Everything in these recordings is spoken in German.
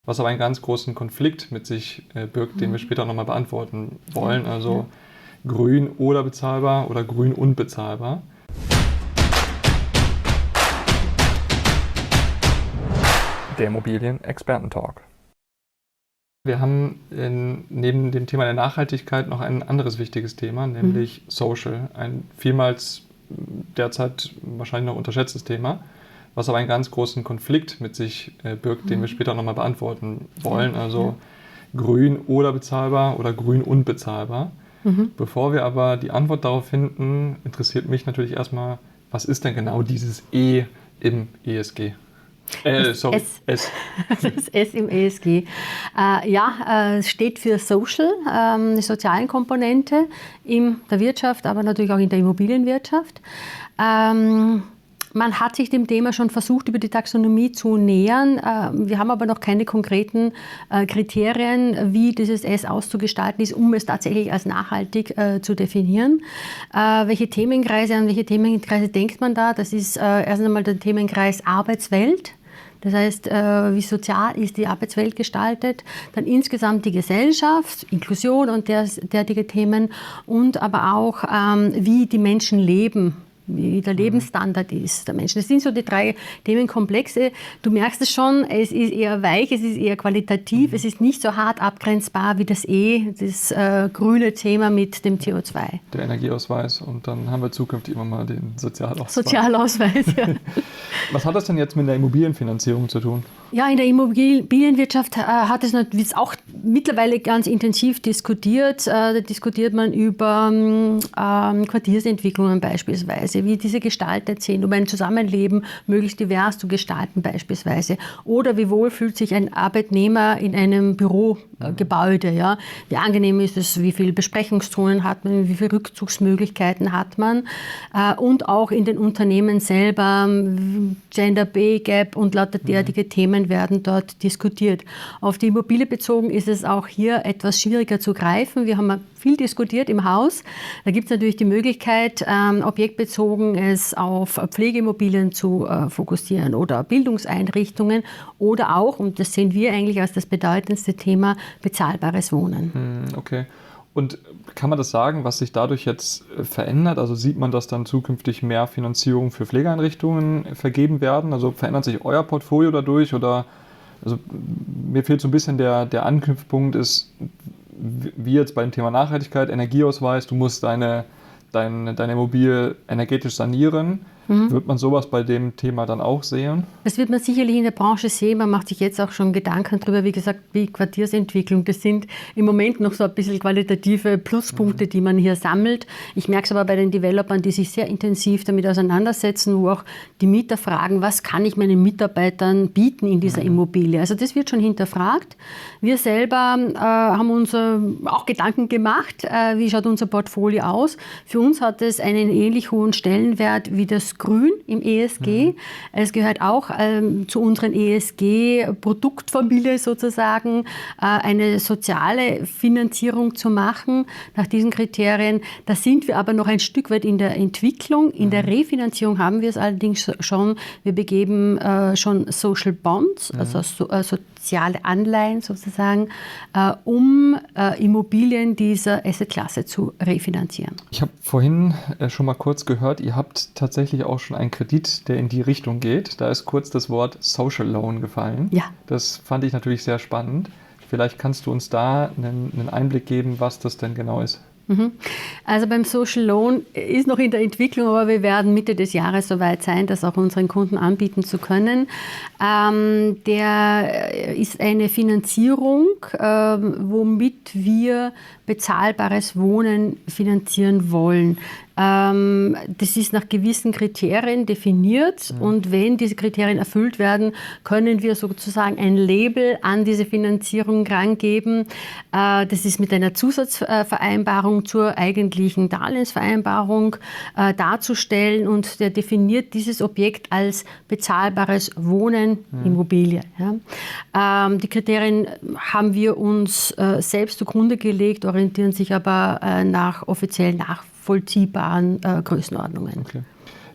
was aber einen ganz großen Konflikt mit sich birgt, den wir später nochmal beantworten wollen. Also grün oder bezahlbar oder grün und bezahlbar. Der Immobilien-Experten-Talk. Wir haben neben dem Thema der Nachhaltigkeit noch ein anderes wichtiges Thema, nämlich Social. Ein vielmals derzeit wahrscheinlich noch unterschätztes Thema, was aber einen ganz großen Konflikt mit sich birgt, den wir später nochmal beantworten wollen. Also grün oder bezahlbar oder grün und bezahlbar. Bevor wir aber die Antwort darauf finden, interessiert mich natürlich erstmal, was ist denn genau dieses E im ESG? Das S im ESG. Es steht für Social, eine soziale Komponente in der Wirtschaft, aber natürlich auch in der Immobilienwirtschaft. Man hat sich dem Thema schon versucht, über die Taxonomie zu nähern. Wir haben aber noch keine konkreten Kriterien, wie dieses S auszugestalten ist, um es tatsächlich als nachhaltig zu definieren. An welche Themenkreise denkt man da? Das ist erst einmal der Themenkreis Arbeitswelt. Das heißt, wie sozial ist die Arbeitswelt gestaltet, dann insgesamt die Gesellschaft, Inklusion und derartige Themen und aber auch, wie die Menschen leben, wie der Lebensstandard ist der Menschen. Das sind so die drei Themenkomplexe. Du merkst es schon, es ist eher weich, es ist eher qualitativ, es ist nicht so hart abgrenzbar wie das E, das grüne Thema mit dem CO2. Der Energieausweis und dann haben wir zukünftig immer mal den Sozialausweis. Sozialausweis, ja. Was hat das denn jetzt mit der Immobilienfinanzierung zu tun? Ja, in der Immobilienwirtschaft wird auch mittlerweile ganz intensiv diskutiert. Da diskutiert man über Quartiersentwicklungen beispielsweise, wie diese gestaltet sind, um ein Zusammenleben möglichst divers zu gestalten beispielsweise. Oder wie wohl fühlt sich ein Arbeitnehmer in einem Bürogebäude. Ja? Wie angenehm ist es, wie viele Besprechungszonen hat man, wie viele Rückzugsmöglichkeiten hat man. Und auch in den Unternehmen selber, Gender Pay Gap und lauter derartige Themen werden dort diskutiert. Auf die Immobilie bezogen ist es auch hier etwas schwieriger zu greifen. Wir haben viel diskutiert im Haus. Da gibt es natürlich die Möglichkeit, objektbezogen es auf Pflegeimmobilien zu fokussieren oder Bildungseinrichtungen oder auch, und das sehen wir eigentlich als das bedeutendste Thema, bezahlbares Wohnen. Okay. Und kann man das sagen, was sich dadurch jetzt verändert? Also sieht man, dass dann zukünftig mehr Finanzierung für Pflegeeinrichtungen vergeben werden? Also verändert sich euer Portfolio dadurch? Oder also mir fehlt so ein bisschen der Anknüpfpunkt ist, wie jetzt beim Thema Nachhaltigkeit, Energieausweis, du musst deine Immobilie energetisch sanieren. Wird man sowas bei dem Thema dann auch sehen? Das wird man sicherlich in der Branche sehen. Man macht sich jetzt auch schon Gedanken darüber, wie gesagt, wie Quartiersentwicklung. Das sind im Moment noch so ein bisschen qualitative Pluspunkte, die man hier sammelt. Ich merke es aber bei den Developern, die sich sehr intensiv damit auseinandersetzen, wo auch die Mieter fragen, was kann ich meinen Mitarbeitern bieten in dieser Immobilie? Also das wird schon hinterfragt. Wir selber haben uns auch Gedanken gemacht, wie schaut unser Portfolio aus. Für uns hat es einen ähnlich hohen Stellenwert wie das Grün im ESG. Es gehört auch zu unseren ESG-Produktfamilie sozusagen, eine soziale Finanzierung zu machen nach diesen Kriterien. Da sind wir aber noch ein Stück weit in der Entwicklung. In der Refinanzierung haben wir es allerdings schon. Wir begeben schon Social Bonds, also soziale Anleihen sozusagen, um Immobilien dieser Assetklasse zu refinanzieren. Ich habe vorhin schon mal kurz gehört, ihr habt tatsächlich auch schon einen Kredit, der in die Richtung geht. Da ist kurz das Wort Social Loan gefallen. Ja. Das fand ich natürlich sehr spannend. Vielleicht kannst du uns da einen Einblick geben, was das denn genau ist. Also beim Social Loan ist noch in der Entwicklung, aber wir werden Mitte des Jahres soweit sein, das auch unseren Kunden anbieten zu können. Der ist eine Finanzierung, womit wir bezahlbares Wohnen finanzieren wollen. Das ist nach gewissen Kriterien definiert und wenn diese Kriterien erfüllt werden, können wir sozusagen ein Label an diese Finanzierung rangeben. Das ist mit einer Zusatzvereinbarung zur eigentlichen Darlehensvereinbarung darzustellen und der definiert dieses Objekt als bezahlbares Wohnen, Immobilie. Ja. Die Kriterien haben wir uns selbst zugrunde gelegt, orientieren sich aber nach offiziell nachvollziehbaren Größenordnungen. Okay.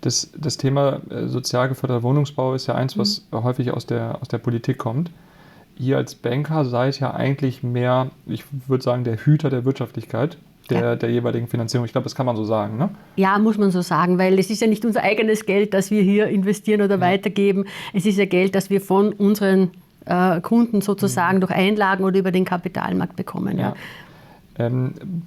Das Thema sozial geförderter Wohnungsbau ist ja eins, was häufig aus der Politik kommt. ihr als Banker seid ja eigentlich mehr, ich würde sagen, der Hüter der Wirtschaftlichkeit der jeweiligen Finanzierung. Ich glaube, das kann man so sagen, ne? Ja, muss man so sagen, weil es ist ja nicht unser eigenes Geld, das wir hier investieren oder weitergeben. Es ist ja Geld, das wir von unseren Kunden sozusagen durch Einlagen oder über den Kapitalmarkt bekommen. Ja.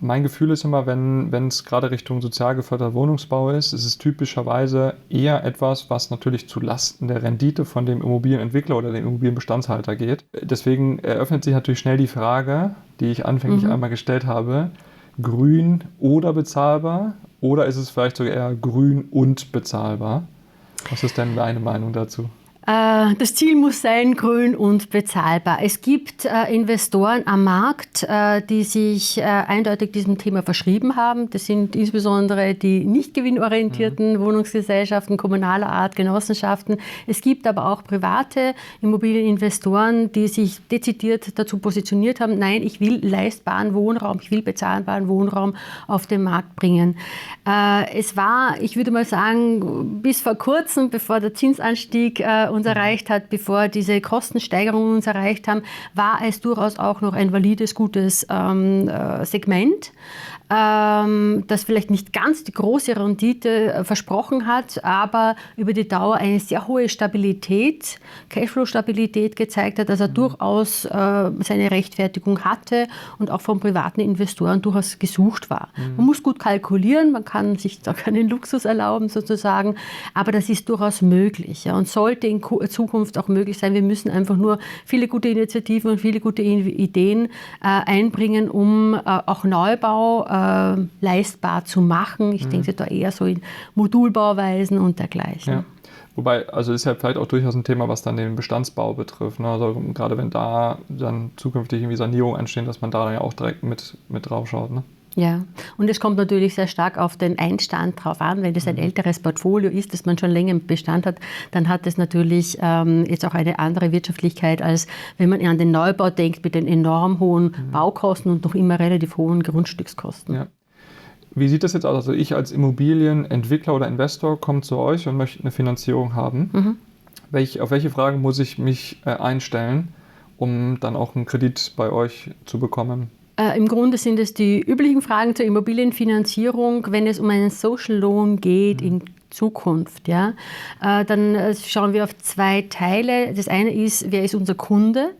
Mein Gefühl ist immer, wenn es gerade Richtung sozial geförderter Wohnungsbau ist es typischerweise eher etwas, was natürlich zu Lasten der Rendite von dem Immobilienentwickler oder dem Immobilienbestandshalter geht. Deswegen eröffnet sich natürlich schnell die Frage, die ich anfänglich einmal gestellt habe, grün oder bezahlbar, oder ist es vielleicht sogar eher grün und bezahlbar? Was ist denn deine Meinung dazu? Das Ziel muss sein, grün und bezahlbar. Es gibt Investoren am Markt, die sich eindeutig diesem Thema verschrieben haben. Das sind insbesondere die nicht gewinnorientierten Wohnungsgesellschaften kommunaler Art, Genossenschaften. Es gibt aber auch private Immobilieninvestoren, die sich dezidiert dazu positioniert haben, nein, ich will leistbaren Wohnraum, ich will bezahlbaren Wohnraum auf den Markt bringen. Es war, ich würde mal sagen, bis vor kurzem, bevor der Zinsanstieg uns erreicht hat, bevor diese Kostensteigerungen uns erreicht haben, war es durchaus auch noch ein valides, gutes Segment, das vielleicht nicht ganz die große Rendite versprochen hat, aber über die Dauer eine sehr hohe Stabilität, Cashflow-Stabilität gezeigt hat, dass er durchaus seine Rechtfertigung hatte und auch von privaten Investoren durchaus gesucht war. Man muss gut kalkulieren, man kann sich da keinen Luxus erlauben sozusagen, aber das ist durchaus möglich, ja, und sollte in Zukunft auch möglich sein. Wir müssen einfach nur viele gute Initiativen und viele gute Ideen einbringen, um auch Neubau leistbar zu machen. Ich denke da eher so in Modulbauweisen und dergleichen. Ja. Wobei, also ist ja vielleicht auch durchaus ein Thema, was dann den Bestandsbau betrifft. Ne? Also gerade wenn da dann zukünftig irgendwie Sanierungen entstehen, dass man da dann ja auch direkt mit drauf schaut. Ne? Ja, und es kommt natürlich sehr stark auf den Einstand drauf an. Wenn das ein älteres Portfolio ist, das man schon länger im Bestand hat, dann hat es natürlich jetzt auch eine andere Wirtschaftlichkeit, als wenn man an den Neubau denkt mit den enorm hohen Baukosten und noch immer relativ hohen Grundstückskosten. Ja. Wie sieht das jetzt aus? Also ich als Immobilienentwickler oder Investor komme zu euch und möchte eine Finanzierung haben. Auf welche Fragen muss ich mich einstellen, um dann auch einen Kredit bei euch zu bekommen? Im Grunde sind es die üblichen Fragen zur Immobilienfinanzierung, wenn es um einen Social Loan geht in Zukunft. Ja? Dann schauen wir auf zwei Teile. Das eine ist, wer ist unser Kunde?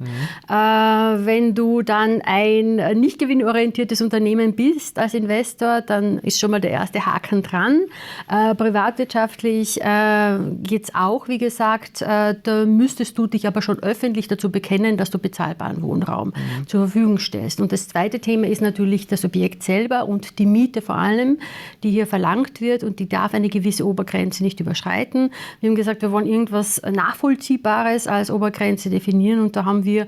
Wenn du dann ein nicht gewinnorientiertes Unternehmen bist als Investor, dann ist schon mal der erste Haken dran. Privatwirtschaftlich geht es auch, wie gesagt, da müsstest du dich aber schon öffentlich dazu bekennen, dass du bezahlbaren Wohnraum zur Verfügung stellst. Und das zweite Thema ist natürlich das Objekt selber und die Miete vor allem, die hier verlangt wird, und die darf eine gewisse Obergrenze nicht überschreiten. Wir haben gesagt, wir wollen irgendwas Nachvollziehbares als Obergrenze definieren, und da haben wir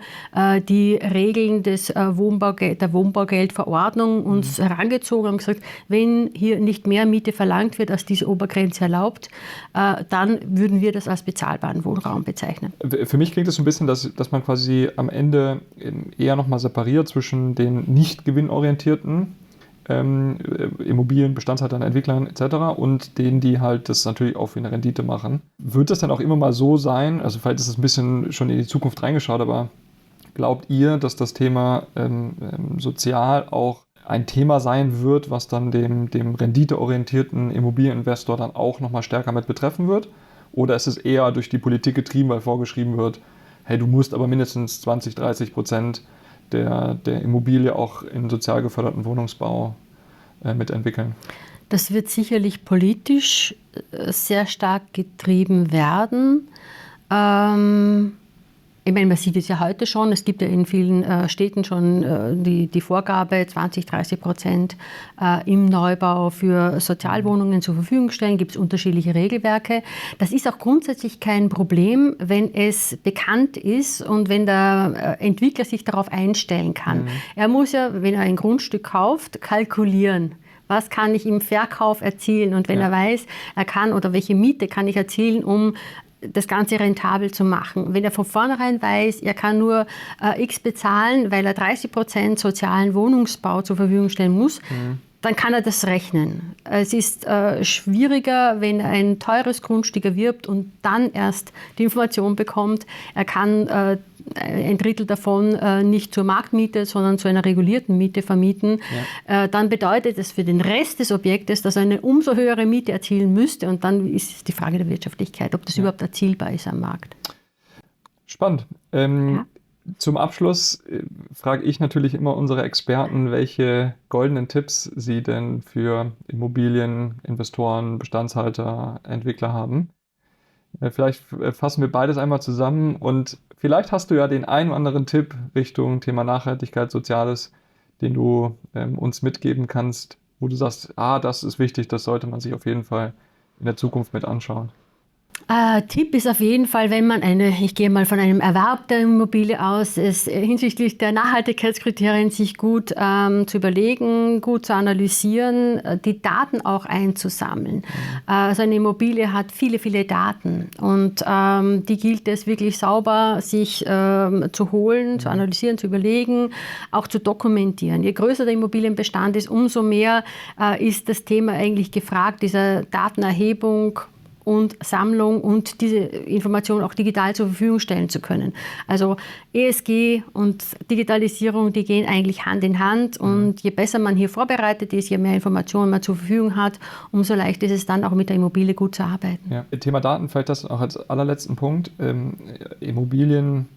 die Regeln der Wohnbaugeldverordnung uns herangezogen und gesagt, wenn hier nicht mehr Miete verlangt wird, als diese Obergrenze erlaubt, dann würden wir das als bezahlbaren Wohnraum bezeichnen. Für mich klingt es so ein bisschen, dass man quasi am Ende eher nochmal separiert zwischen den nicht gewinnorientierten Immobilien, Bestandshaltern, Entwicklern etc. und denen, die halt das natürlich auch für eine Rendite machen. Wird das dann auch immer mal so sein, also vielleicht ist es ein bisschen schon in die Zukunft reingeschaut, aber glaubt ihr, dass das Thema sozial auch ein Thema sein wird, was dann dem renditeorientierten Immobilieninvestor dann auch nochmal stärker mit betreffen wird? Oder ist es eher durch die Politik getrieben, weil vorgeschrieben wird, hey, du musst aber mindestens 20-30% der Immobilie auch in sozial geförderten Wohnungsbau mitentwickeln? Das wird sicherlich politisch sehr stark getrieben werden. Ich meine, man sieht es ja heute schon, es gibt ja in vielen Städten schon die Vorgabe, 20-30% im Neubau für Sozialwohnungen zur Verfügung stellen, gibt es unterschiedliche Regelwerke. Das ist auch grundsätzlich kein Problem, wenn es bekannt ist und wenn der Entwickler sich darauf einstellen kann. Er muss ja, wenn er ein Grundstück kauft, kalkulieren. Was kann ich im Verkauf erzielen? Und wenn er weiß, er kann, oder welche Miete kann ich erzielen, um das Ganze rentabel zu machen. Wenn er von vornherein weiß, er kann nur X bezahlen, weil er 30% sozialen Wohnungsbau zur Verfügung stellen muss, dann kann er das rechnen. Es ist schwieriger, wenn er ein teures Grundstück erwirbt und dann erst die Information bekommt, er kann ein Drittel davon nicht zur Marktmiete, sondern zu einer regulierten Miete vermieten, dann bedeutet es für den Rest des Objektes, dass er eine umso höhere Miete erzielen müsste. Und dann ist es die Frage der Wirtschaftlichkeit, ob das überhaupt erzielbar ist am Markt. Spannend. Zum Abschluss frage ich natürlich immer unsere Experten, welche goldenen Tipps sie denn für Immobilieninvestoren, Bestandshalter, Entwickler haben. Vielleicht fassen wir beides einmal zusammen und vielleicht hast du ja den einen oder anderen Tipp Richtung Thema Nachhaltigkeit, Soziales, den du uns mitgeben kannst, wo du sagst, das ist wichtig, das sollte man sich auf jeden Fall in der Zukunft mit anschauen. Tipp ist auf jeden Fall, wenn man ich gehe mal von einem Erwerb der Immobilie aus, es hinsichtlich der Nachhaltigkeitskriterien sich gut zu überlegen, gut zu analysieren, die Daten auch einzusammeln. Also eine Immobilie hat viele, viele Daten und die gilt es wirklich sauber sich zu holen, zu analysieren, zu überlegen, auch zu dokumentieren. Je größer der Immobilienbestand ist, umso mehr ist das Thema eigentlich gefragt, dieser Datenerhebung und Sammlung und diese Information auch digital zur Verfügung stellen zu können. Also ESG und Digitalisierung, die gehen eigentlich Hand in Hand und je besser man hier vorbereitet ist, je mehr Informationen man zur Verfügung hat, umso leichter ist es dann auch mit der Immobilie gut zu arbeiten. Ja. Thema Daten, vielleicht das auch als allerletzten Punkt. Immobilien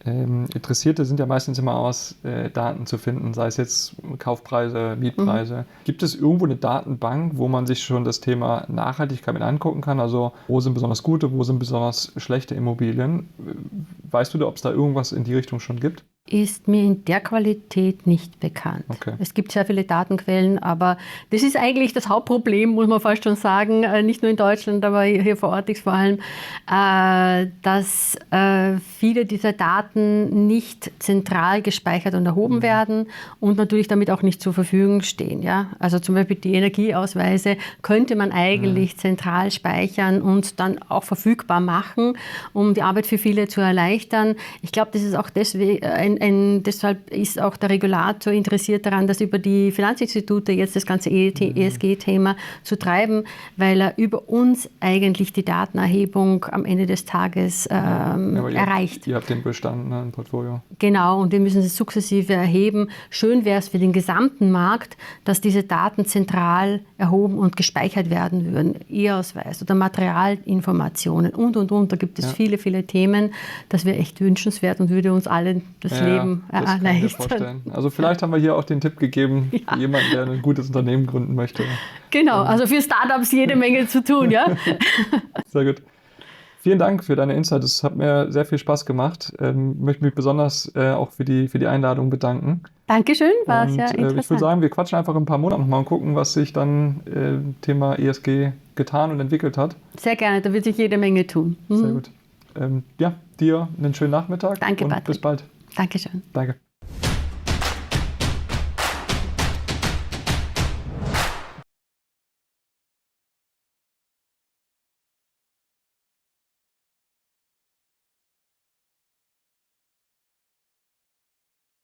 Interessierte sind ja meistens immer aus Daten zu finden, sei es jetzt Kaufpreise, Mietpreise. Gibt es irgendwo eine Datenbank, wo man sich schon das Thema Nachhaltigkeit mit angucken kann? Also wo sind besonders gute, wo sind besonders schlechte Immobilien? Weißt du, ob es da irgendwas in die Richtung schon gibt? Ist mir in der Qualität nicht bekannt. Okay. Es gibt sehr viele Datenquellen, aber das ist eigentlich das Hauptproblem, muss man fast schon sagen, nicht nur in Deutschland, aber hier vor Ort ist vor allem, dass viele dieser Daten nicht zentral gespeichert und erhoben werden und natürlich damit auch nicht zur Verfügung stehen. Ja? Also zum Beispiel die Energieausweise könnte man eigentlich zentral speichern und dann auch verfügbar machen, um die Arbeit für viele zu erleichtern. Ich glaube, das ist auch deswegen deshalb ist auch der Regulator interessiert daran, das über die Finanzinstitute jetzt das ganze ESG-Thema zu treiben, weil er über uns eigentlich die Datenerhebung am Ende des Tages erreicht. Ihr habt den Bestand, ne, im Portfolio. Genau, und wir müssen es sukzessive erheben. Schön wäre es für den gesamten Markt, dass diese Daten zentral erhoben und gespeichert werden würden. E-Ausweis oder Materialinformationen und. Da gibt es viele, viele Themen. Das wäre echt wünschenswert und würde uns allen das Leben erleichtern. Also vielleicht haben wir hier auch den Tipp gegeben, jemand, der ein gutes Unternehmen gründen möchte. Genau, also für Startups jede Menge zu tun, ja. Sehr gut. Vielen Dank für deine Insights. Es hat mir sehr viel Spaß gemacht. Ich möchte mich besonders auch für die Einladung bedanken. Dankeschön, war sehr interessant. Ich würde sagen, wir quatschen einfach in ein paar Monaten nochmal und gucken, was sich dann Thema ESG getan und entwickelt hat. Sehr gerne, da wird sich jede Menge tun. Sehr gut. Dir einen schönen Nachmittag. Danke, und Patrick. bis bald. Dankeschön. Danke.